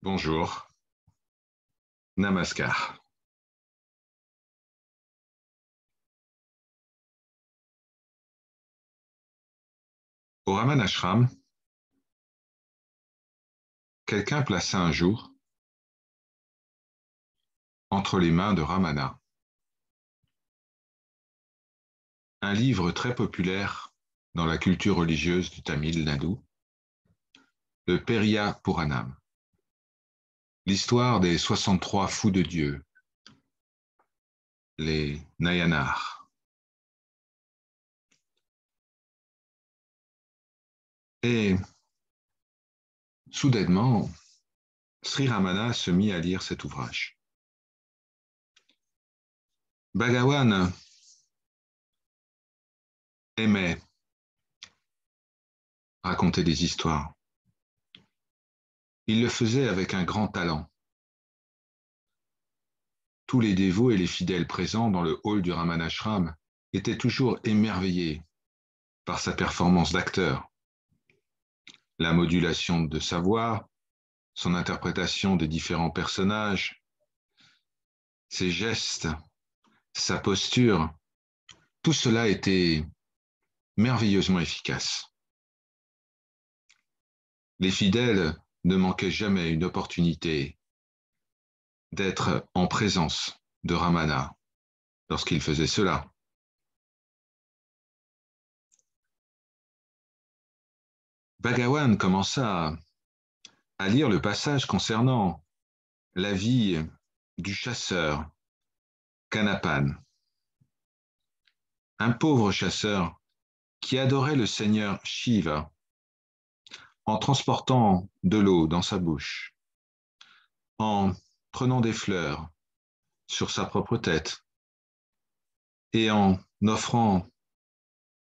Bonjour, Namaskar. Au Raman Ashram, quelqu'un plaça un jour entre les mains de Ramana un livre très populaire dans la culture religieuse du Tamil Nadu, le Periya Puranam, l'histoire des 63 fous de Dieu, les Nayanars. Et soudainement, Sri Ramana se mit à lire cet ouvrage. Bhagawan aimait raconter des histoires. Il le faisait avec un grand talent. Tous les dévots et les fidèles présents dans le hall du Ramanashram étaient toujours émerveillés par sa performance d'acteur, la modulation de sa voix, son interprétation des différents personnages, ses gestes, sa posture, tout cela était merveilleusement efficace. Les fidèles ne manquaient jamais une opportunité d'être en présence de Ramana lorsqu'il faisait cela. Bhagawan commença à lire le passage concernant la vie du chasseur Kanapan, un pauvre chasseur qui adorait le seigneur Shiva en transportant de l'eau dans sa bouche, en prenant des fleurs sur sa propre tête et en offrant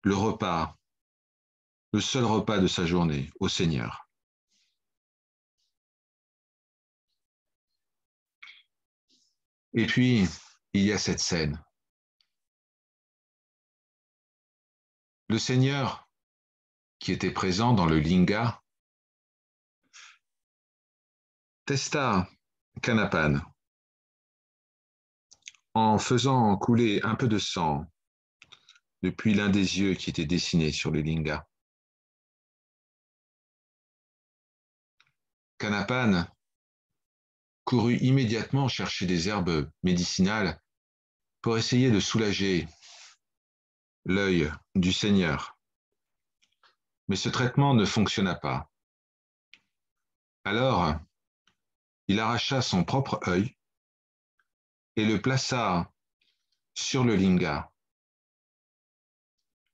le repas, le seul repas de sa journée au Seigneur. Et puis, il y a cette scène. Le Seigneur, qui était présent dans le linga, testa Kanapan en faisant couler un peu de sang depuis l'un des yeux qui était dessiné sur le linga. Kanapan courut immédiatement chercher des herbes médicinales pour essayer de soulager l'œil du Seigneur. Mais ce traitement ne fonctionna pas. Alors, il arracha son propre œil et le plaça sur le linga.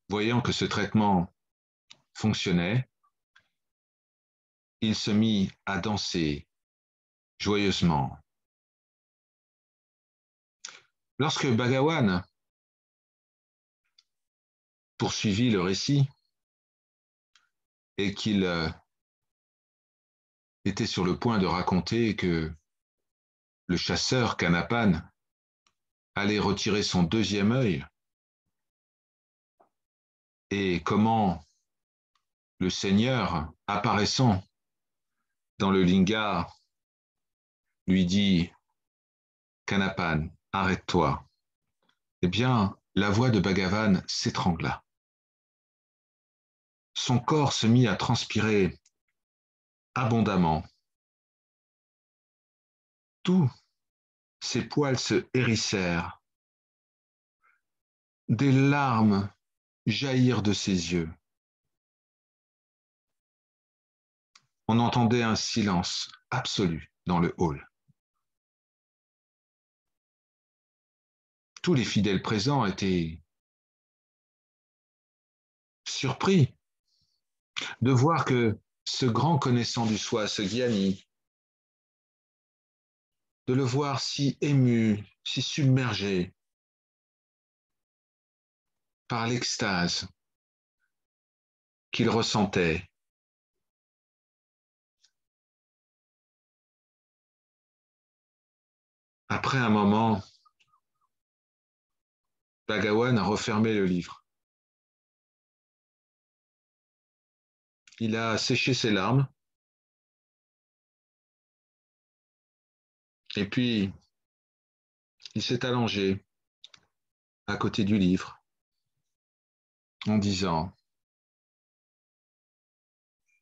Voyant que ce traitement fonctionnait, il se mit à danser joyeusement. Lorsque Bhagawan poursuivit le récit et qu'il était sur le point de raconter que le chasseur Kanapan allait retirer son deuxième œil et comment le Seigneur, apparaissant dans le linga, lui dit « Kanapan, arrête-toi ». Eh bien, la voix de Bhagavan s'étrangla. Son corps se mit à transpirer abondamment. Tous ses poils se hérissèrent. Des larmes jaillirent de ses yeux. On entendait un silence absolu dans le hall. Tous les fidèles présents étaient surpris de voir que ce grand connaissant du soi, ce Gyani, de le voir si ému, si submergé par l'extase qu'il ressentait. Après un moment, Bhagawan a refermé le livre. Il a séché ses larmes Et puis, il s'est allongé à côté du livre en disant,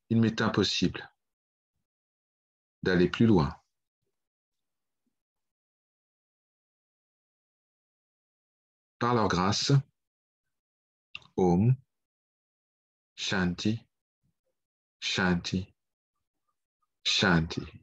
il m'est impossible d'aller plus loin. Par leur grâce, Om, Shanti, Shanti, Shanti.